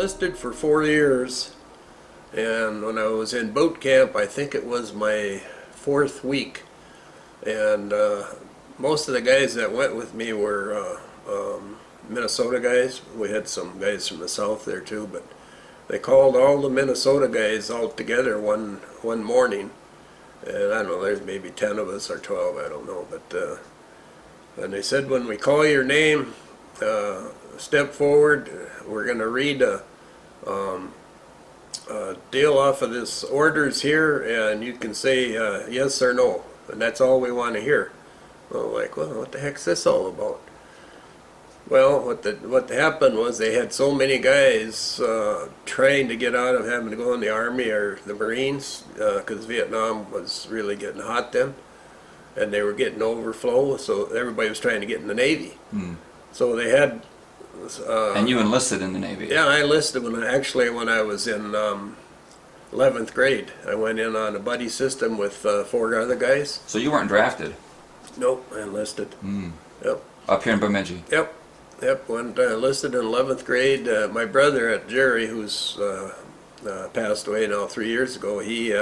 enlisted for 4 years, and when I was in boot camp, I think it was my 4th week, and most of the guys that went with me were Minnesota guys. We had some guys from the south there too, but they called all the Minnesota guys all together one morning, and I don't know, there's maybe 10 of us or 12, I don't know, but and they said, when we call your name, step forward. We're going to read a deal off of this orders here, and you can say yes or no, and that's all we want to hear. Well, like, well, what the heck's this all about? Well, what happened was they had so many guys trying to get out of having to go in the Army or the Marines, because Vietnam was really getting hot then, and they were getting overflow, so everybody was trying to get in the Navy. So they had... and you enlisted in the Navy? Yeah, I enlisted when I was in 11th grade. I went in on a buddy system with 4 other guys. So you weren't drafted? Nope, I enlisted. Yep. Up here in Bemidji? Yep. Went enlisted in 11th grade. My brother Jerry, who's passed away now 3 years ago, he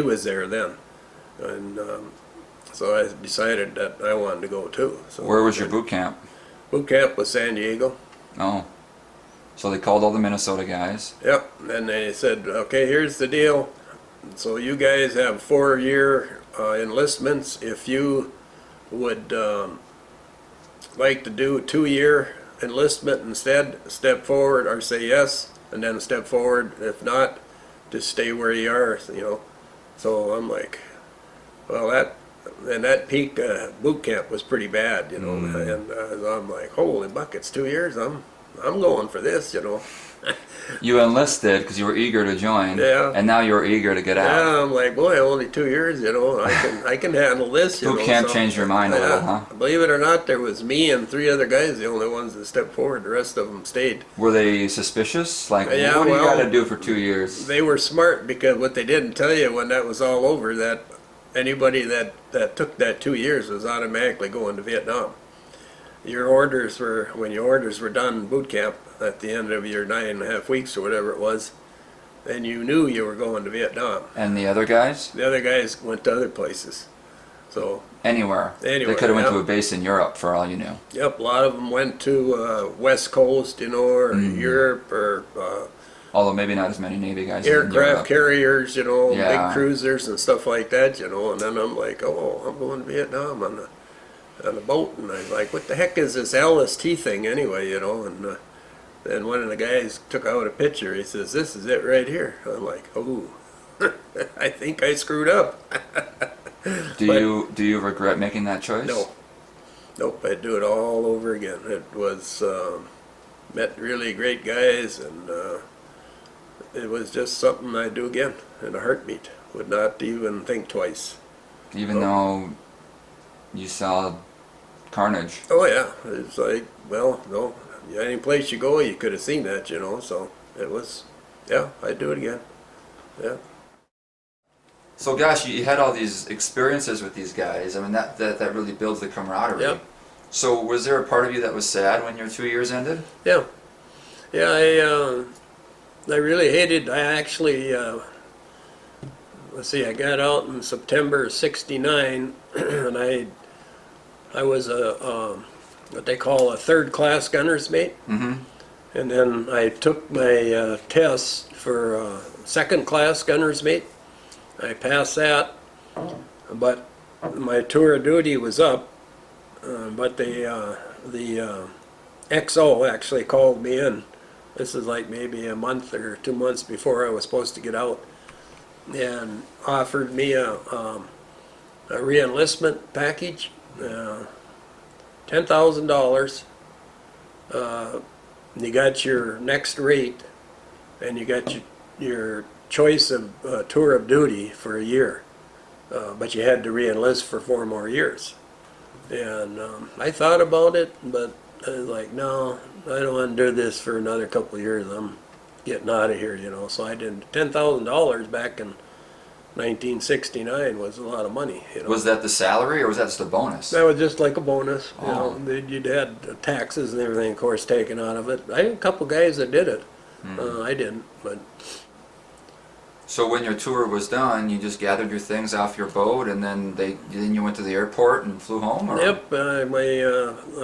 was there then, and so I decided that I wanted to go too. So where was your boot camp? Boot camp was San Diego. Oh, so they called all the Minnesota guys? Yep, and they said, okay, here's the deal. So you guys have 4-year enlistments. If you would like to do a 2-year enlistment instead, step forward or say yes, and then step forward. If not, just stay where you are, you know. So I'm like, well, that peak boot camp was pretty bad, you know, and I'm like, holy buckets, 2 years, I'm going for this, you know. You enlisted because you were eager to join, yeah, and now you're eager to get out. Yeah, I'm like, boy, only 2 years, you know, I can handle this, you know. Boot camp changed your mind a little, huh? Believe it or not, there was me and 3 other guys, the only ones that stepped forward. The rest of them stayed. Were they suspicious? Like, yeah, what do you got to do for 2 years? They were smart, because what they didn't tell you when that was all over, that anybody that took that 2 years was automatically going to Vietnam. Your orders were, when your orders were done in boot camp at the end of your 9.5 weeks or whatever it was, then you knew you were going to Vietnam. And the other guys? The other guys went to other places. So Anywhere. They could have went to a base in Europe for all you knew. Yep, a lot of them went to West Coast, you know, or Europe, or although maybe not as many Navy guys. Aircraft carriers, you know, yeah, big cruisers and stuff like that, you know. And then I'm like, oh, I'm going to Vietnam on a boat, and I'm like, what the heck is this LST thing anyway, you know? And then one of the guys took out a picture. He says, this is it right here. I'm like, oh, I think I screwed up. Do you regret making that choice? No. Nope, I'd do it all over again. It was, met really great guys, and it was just something I'd do again in a heartbeat. Would not even think twice. Even though you saw carnage? Oh yeah, it's like, well, no, any place you go, you could have seen that, you know, so it was, yeah, I'd do it again, yeah. So gosh, you had all these experiences with these guys. I mean, that really builds the camaraderie. Yeah. So was there a part of you that was sad when your 2 years ended? Yeah. Yeah, I really hated, I actually, let's see, I got out in September '69, and I was what they call a 3rd class gunner's mate. And then I took my test for 2nd class gunner's mate. I passed that, but my tour of duty was up, but the XO actually called me in. This is like maybe a month or 2 months before I was supposed to get out, and offered me a re-enlistment package, $10,000. You got your next rate, and you got your choice of tour of duty for a year, but you had to re-enlist for 4 more years. And I thought about it, but I was like, no, I don't want to do this for another couple of years. I'm getting out of here, you know. So I did. $10,000 back in 1969 was a lot of money, you know. Was that the salary, or was that just a bonus? That was just like a bonus, you know. You'd had taxes and everything, of course, taken out of it. I had a couple guys that did it. I didn't, but So when your tour was done, you just gathered your things off your boat, and then you went to the airport and flew home? Or? yep. I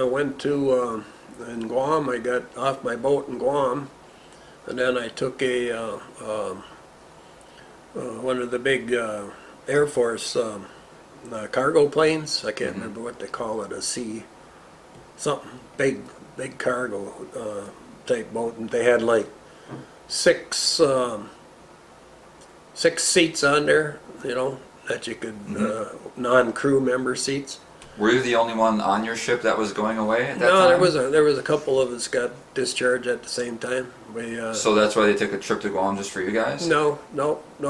went to in Guam. I got off my boat in Guam, and then I took one of the big Air Force cargo planes. I can't remember what they call it, a C something big cargo type boat, and they had like six six seats on there, that you could non-crew member seats. Were you the only one on your ship that was going away at that No, time? there was a couple of us got discharged at the same time. So that's why they took a trip to Guam just for you guys? No,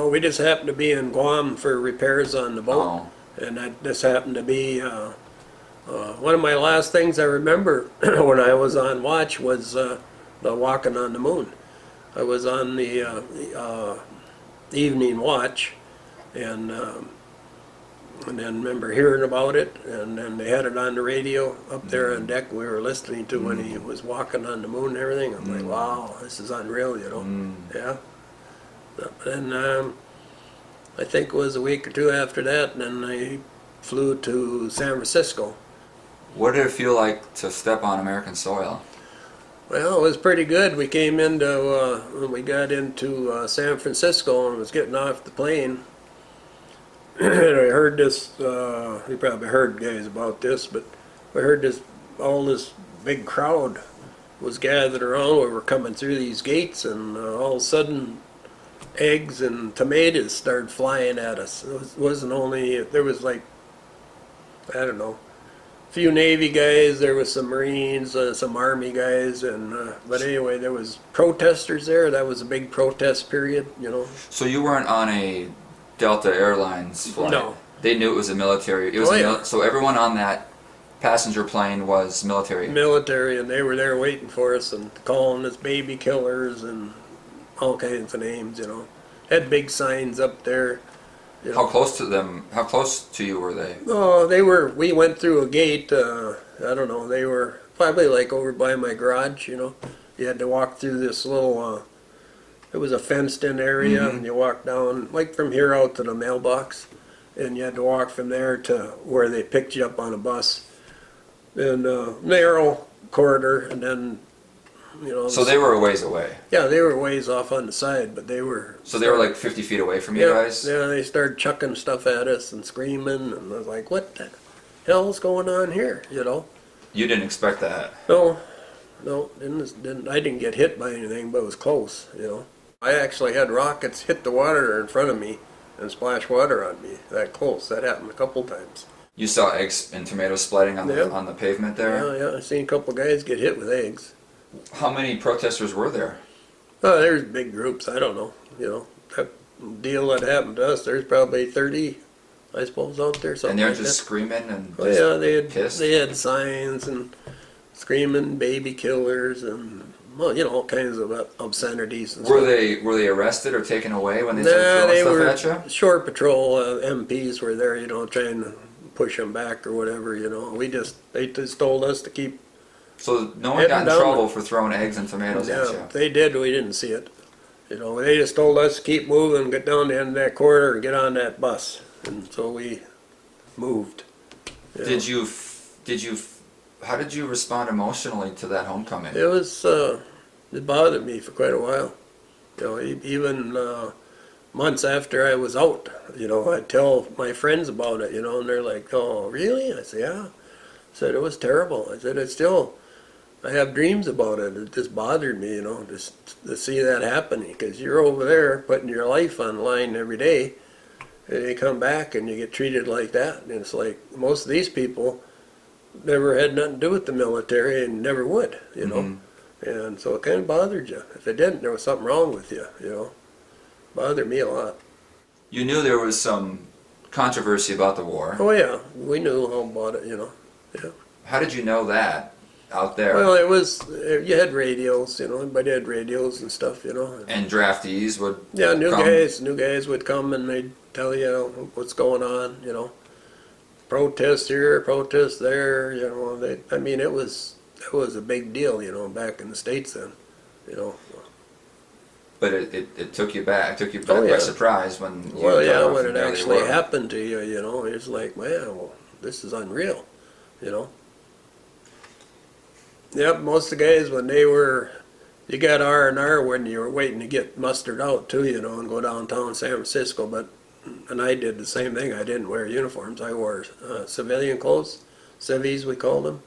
we just happened to be in Guam for repairs on the boat, and this happened to be one of my last things I remember when I was on watch was the walking on the moon. I was on the evening watch, and then remember hearing about it, and then they had it on the radio up there on deck. We were listening to when he was walking on the moon and everything. I'm like, wow, this is unreal, Yeah. But then I think it was a week or two after that, and then I flew to San Francisco. What did it feel like to step on American soil? Well, it was pretty good. We came into, when we got into San Francisco and was getting off the plane, and I heard this, you probably heard guys about this, but we heard all this big crowd was gathered around. We were coming through these gates, and all of a sudden eggs and tomatoes started flying at us. Wasn't only, there was like, I don't know, few Navy guys, there was some Marines, some Army guys, and but anyway, there was protesters there. That was a big protest period, So you weren't on a Delta Airlines flight? No. They knew it was a military. It was so everyone on that passenger plane was military? Military, and they were there waiting for us and calling us baby killers and all kinds of names, Had big signs up there. How close to them? How close to you were they? Oh, we went through a gate, I don't know, they were probably like over by my garage, You had to walk through this little, it was a fenced in area, and you walk down, like from here out to the mailbox, and you had to walk from there to where they picked you up on a bus. And narrow corridor, and then, So they were a ways away? Yeah, they were ways off on the side, but they were... So they were like 50 feet away from you guys? Yeah, they started chucking stuff at us and screaming, and I was like, what the hell's going on here, You didn't expect that? No, I didn't get hit by anything, but it was close, I actually had rockets hit the water in front of me and splash water on me that close. That happened a couple times. You saw eggs and tomatoes splattering on the pavement there? Yeah, I seen a couple guys get hit with eggs. How many protesters were there? Oh, there's big groups. I don't know. That deal that happened to us, there's probably 30, I suppose, out there. Something And they're like just that. screaming and Oh yeah, pissed? they had signs and screaming baby killers and all kinds of obscenities and Were stuff. they arrested or taken away when they started throwing stuff at you? Shore Patrol MPs were there, trying to push them back or whatever. They just told us to keep. So no one Heading got in down trouble for throwing eggs and tomatoes at Yeah, you? they did. We didn't see it. They just told us to keep moving, get down the end of that corridor, and get on that bus. And so we moved. Did you? How did you respond emotionally to that homecoming? It was. It bothered me for quite a while. Even months after I was out, I'd tell my friends about it, and they're like, "Oh, really?" I said, "Yeah." I said, "It was terrible." I said, I have dreams about it. It just bothered me, just to see that happening, because you're over there putting your life on the line every day, and you come back and you get treated like that. And it's like most of these people never had nothing to do with the military and never would, And so it kind of bothered you. If it didn't, there was something wrong with you, Bothered me a lot. You knew there was some controversy about the war. Oh yeah, we knew all about it, Yeah. How did you know that out there? Well, you had radios, everybody had radios and stuff, And draftees would Yeah, new come. guys would come and they'd tell you what's going on, Protest here, protest there, it was a big deal, back in the States then, But it took you back. It took you back Oh, yeah. by surprise when you Well, got yeah, off when and it there they actually were. happened to you, it's like, man, well, this is unreal, you know. Yep, most of the guys when you got R&R when you were waiting to get mustered out too, and go downtown San Francisco. And I did the same thing. I didn't wear uniforms. I wore civilian clothes, civvies we called them,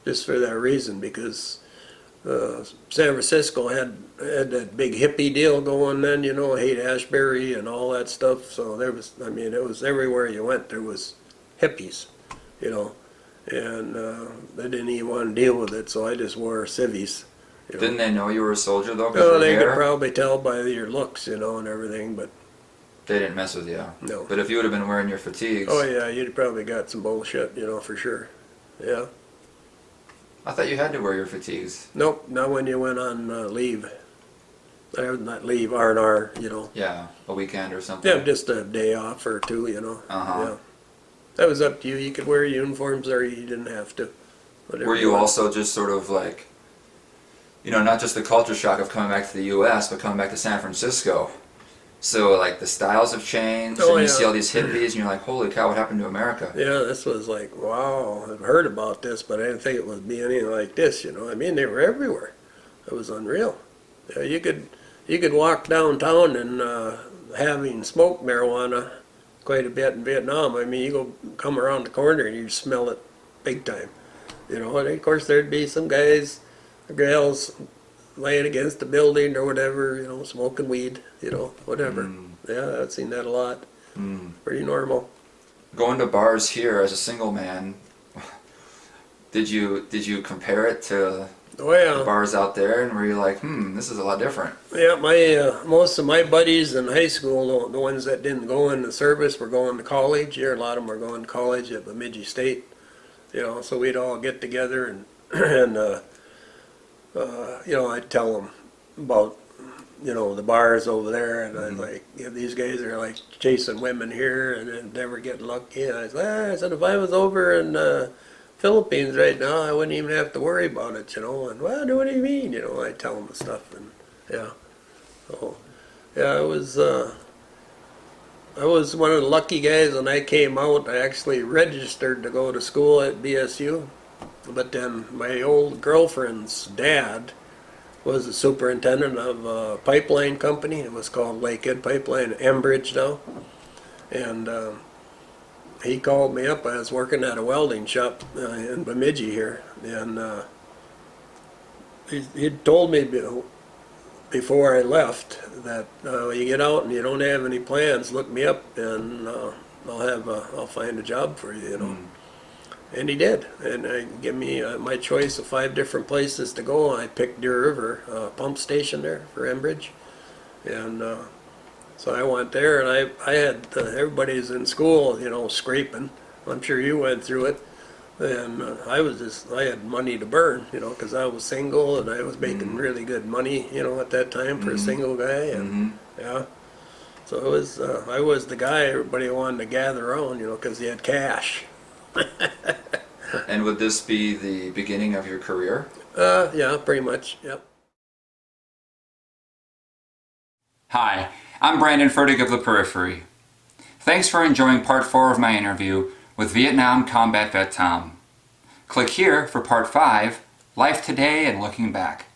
just for that reason because San Francisco had that big hippie deal going then, Haight-Ashbury and all that stuff. So it was everywhere you went, there was hippies, you know, and they didn't even want to deal with it, so I just wore civvies. Didn't they know you were a soldier though? 'Cause Well, your they could hair? probably tell by your looks, and everything, but They didn't mess with you. no. But if you would have been wearing your fatigues, Oh yeah, you'd probably got some bullshit, for sure. Yeah. I thought you had to wear your fatigues. Nope, not when you went on leave. Not leave, R&R, Yeah, a weekend or something. Yeah, just a day off or two, Uh-huh. Yeah. That was up to you. You could wear uniforms or you didn't have to. Whatever Were you want. also just sort of like, not just the culture shock of coming back to the U.S., but coming back to San Francisco? So like the styles have changed, Oh, and you yeah. see all these hippies, and you're like, holy cow, what happened to America? Yeah, this was like, wow, I've heard about this, but I didn't think it would be anything like this, I mean, they were everywhere. It was unreal. Yeah, you could walk downtown and having smoked marijuana quite a bit in Vietnam. I mean, you come around the corner and you smell it big time. And of course there'd be some guys or gals laying against the building or whatever, smoking weed, whatever. Yeah, I've seen that a lot. Pretty normal. Going to bars here as a single man, did you compare it to Oh yeah. the bars out there, and were you like, this is a lot different? Yeah, most of my buddies in high school, the ones that didn't go in the service, were going to college. Here, a lot of them were going to college at Bemidji State. So we'd all get together and I'd tell them about the bars over there, and I'd like, these guys are like chasing women here and then never getting lucky. And I said if I was over in Philippines right now, I wouldn't even have to worry about it, And well, what do you mean? I tell them the stuff, and yeah. So yeah, I was one of the lucky guys when I came out. I actually registered to go to school at BSU, but then my old girlfriend's dad was the superintendent of a pipeline company. It was called Lakehead Pipeline, Enbridge now, and he called me up. I was working at a welding shop in Bemidji here, and he told me before I left that you get out and you don't have any plans, look me up and I'll find a job for you, And he did, and give me my choice of 5 different places to go. I picked Deer River pump station there for Enbridge, and so I went there, and I had everybody's in school, scraping. I'm sure you went through it, and I had money to burn, because I was single and I was making really good money, at that time for a single guy, and yeah. So I was the guy everybody wanted to gather around, because he had cash. And would this be the beginning of your career? Yeah, pretty much, yep. Hi, I'm Brandon Fertig of The Periphery. Thanks for enjoying part 4 of my interview with Vietnam combat vet Tom. Click here for part 5, Life Today and Looking Back.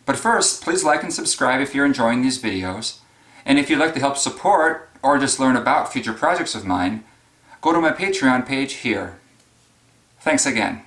But first, please like and subscribe if you're enjoying these videos, and if you'd like to help support or just learn about future projects of mine, go to my Patreon page here. Thanks again.